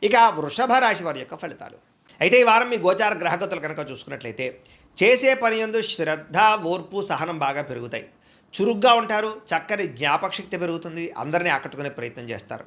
ఇక వృషభ రాశి వారి యొక్క ఫలితాలు. అయితే ఈ వారం మీ గోచార గ్రహగతులు కనుక చూసుకున్నట్లయితే చేసే పని యందు శ్రద్ధ, ఓర్పు, సహనం బాగా పెరుగుతాయి. చురుగ్గా ఉంటారు. చక్కని జ్ఞాపకశక్తి పెరుగుతుంది. అందరినీ ఆకట్టుకునే ప్రయత్నం చేస్తారు.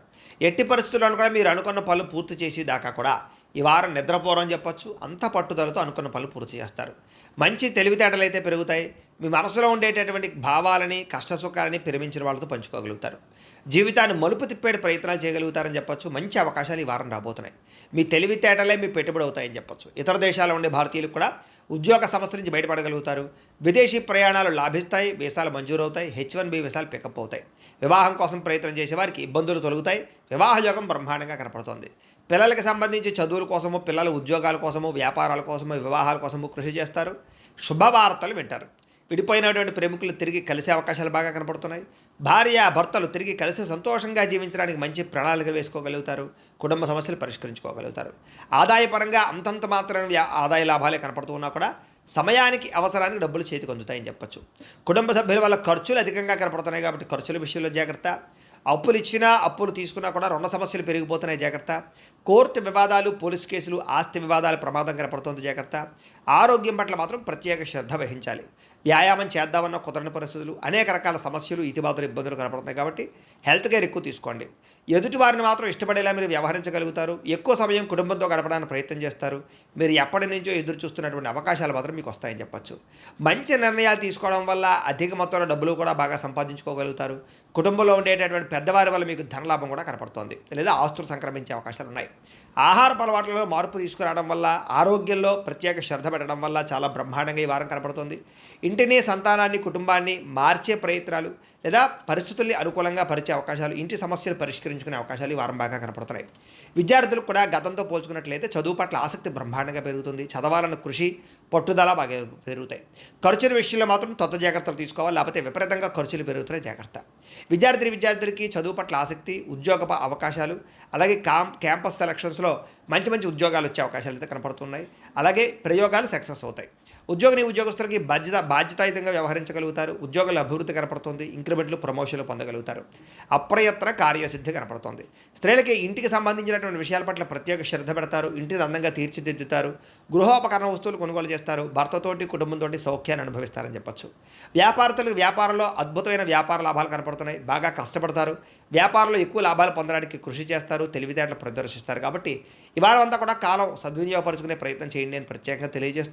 ఎట్టి పరిస్థితుల్లోనూ కూడా మీరు అనుకున్న పనులు పూర్తి చేసి దాకా కూడా ఈ వారం నిద్రపోరని చెప్పొచ్చు. అంత పట్టుదలతో అనుకున్న పనులు పూర్తి చేస్తారు. మంచి తెలివితేటలు అయితే పెరుగుతాయి. మీ మనసులో ఉండేటటువంటి భావాలని, కష్టసుఖాలని ప్రేమించిన వాళ్ళతో పంచుకోగలుగుతారు. జీవితాన్ని మలుపు తిప్పే ప్రయత్నాలు చేయగలుగుతారని చెప్పొచ్చు. మంచి అవకాశాలు ఈ వారం రాబోతున్నాయి. మీ తెలివితేటలే మీ పెట్టుబడి అవుతాయని చెప్పొచ్చు. ఇతర దేశాల్లో ఉండే భారతీయులకు కూడా ఉద్యోగ సమస్య నుంచి బయటపడగలుగుతారు. విదేశీ ప్రయాణాలు లాభిస్తాయి. వీసాలు మంజూరవుతాయి. H1B వీసాలు పికప్ అవుతాయి. వివాహం కోసం ప్రయత్నం చేసేవారికి ఇబ్బందులు తొలగుతాయి. వివాహ యోగం బ్రహ్మాండంగా కనపడుతోంది. పిల్లలకి సంబంధించి చదువుల కోసము, పిల్లల ఉద్యోగాల కోసము, వ్యాపారాల కోసము, వివాహాల కోసము కృషి చేస్తారు. శుభవార్తలు వింటారు. విడిపోయినటువంటి ప్రేమికులు తిరిగి కలిసే అవకాశాలు బాగా కనపడుతున్నాయి. భార్య భర్తలు తిరిగి కలిసి సంతోషంగా జీవించడానికి మంచి ప్రణాళికలు వేసుకోగలుగుతారు. కుటుంబ సమస్యలు పరిష్కరించుకోగలుగుతారు. ఆదాయపరంగా అంతంత మాత్రమే ఆదాయ లాభాలే కనపడుతూ ఉన్నా కూడా సమయానికి అవసరానికి డబ్బులు చేతికి అందుతాయని చెప్పొచ్చు. కుటుంబ సభ్యుల వల్ల ఖర్చులు అధికంగా కనపడుతున్నాయి కాబట్టి ఖర్చుల విషయంలో జాగ్రత్త. అప్పులు ఇచ్చినా అప్పులు తీసుకున్నా కూడా రుణ సమస్యలు పెరిగిపోతున్నాయి, జాగ్రత్త. కోర్టు వివాదాలు, పోలీస్ కేసులు, ఆస్తి వివాదాల ప్రమాదం కనపడుతుంది, జాగ్రత్త. ఆరోగ్యం పట్ల మాత్రం ప్రత్యేక శ్రద్ధ వహించాలి. వ్యాయామం చేద్దామన్న కుదరని పరిస్థితులు, అనేక రకాల సమస్యలు, ఇతిబాతులు, ఇబ్బందులు కనపడుతున్నాయి కాబట్టి హెల్త్ కేర్ ఎక్కువ తీసుకోండి. ఎదుటి వారిని మాత్రం ఇష్టపడేలా మీరు వ్యవహరించగలుగుతారు. ఎక్కువ సమయం కుటుంబంతో గడపడానికి ప్రయత్నం చేస్తారు. మీరు ఎప్పటి నుంచో ఎదురు చూస్తున్నటువంటి అవకాశాలు మాత్రం మీకు వస్తాయని చెప్పొచ్చు. మంచి నిర్ణయాలు తీసుకోవడం వల్ల అధిక మొత్తంలో డబ్బులు కూడా బాగా సంపాదించుకోగలుగుతారు. కుటుంబంలో ఉండేటటువంటి పెద్దవారి వల్ల మీకు ధనలాభం కూడా కనపడుతోంది, లేదా ఆస్తులు సంక్రమించే అవకాశాలు ఉన్నాయి. ఆహార అలవాట్లలో మార్పు తీసుకురావడం వల్ల, ఆరోగ్యంలో ప్రత్యేక శ్రద్ధ పెట్టడం వల్ల చాలా బ్రహ్మాండంగా ఈ వారం కనపడుతుంది. ఇంటిని, సంతానాన్ని, కుటుంబాన్ని మార్చే ప్రయత్నాలు లేదా పరిస్థితుల్ని అనుకూలంగా పరిచే అవకాశాలు, ఇంటి సమస్యలు పరిష్కరించుకునే అవకాశాలు ఈ వారం బాగా కనపడుతున్నాయి. విద్యార్థులకు కూడా గతంతో పోల్చుకున్నట్లయితే చదువు పట్ల ఆసక్తి బ్రహ్మాండంగా పెరుగుతుంది. చదవాలన్న కృషి, పట్టుదల బాగా పెరుగుతాయి. ఖర్చుల విషయంలో మాత్రం కొత్త జాగ్రత్తలు తీసుకోవాలి, లేకపోతే విపరీతంగా ఖర్చులు పెరుగుతున్నాయి, జాగ్రత్త. విద్యార్థులకి చదువు పట్ల ఆసక్తి, ఉద్యోగ అవకాశాలు, అలాగే క్యాంపస్ సెలక్షన్స్లో మంచి మంచి ఉద్యోగాలు వచ్చే అవకాశాలు అయితే కనపడుతున్నాయి. అలాగే ప్రయోగాలు సక్సెస్ అవుతాయి. ఉద్యోగస్తులకి బాధ్యతాయుతంగా వ్యవహరించగలుగుతారు. ఉద్యోగాల అభివృద్ధి కనపడుతుంది. ఇంక్రిమెంట్లు, ప్రమోషన్లు పొందగలుగుతారు. అప్రయత్న కార్యసిద్ధి కనపడుతుంది. స్త్రీలకి ఇంటికి సంబంధించినటువంటి విషయాల పట్ల ప్రత్యేక శ్రద్ధ పెడతారు. ఇంటిని అందంగా తీర్చిదిద్దుతారు. గృహోపకరణ వస్తువులు కొనుగోలు చేస్తారు. భర్తతోటి, కుటుంబంతో సౌఖ్యాన్ని అనుభవిస్తారని చెప్పొచ్చు. వ్యాపారస్తులకు వ్యాపారంలో అద్భుతమైన వ్యాపార లాభాలు కనపడుతున్నాయి. బాగా కష్టపడతారు. వ్యాపారంలో ఎక్కువ లాభాలు పొందడానికి కృషి చేస్తారు. తెలివితేటలు ప్రదర్శిస్తారు. కాబట్టి ఈ వారం అంతా కూడా కాలం సద్వినియోగపరుచుకునే ప్రయత్నం చేయండి అని ప్రత్యేకంగా తెలియజేస్తూ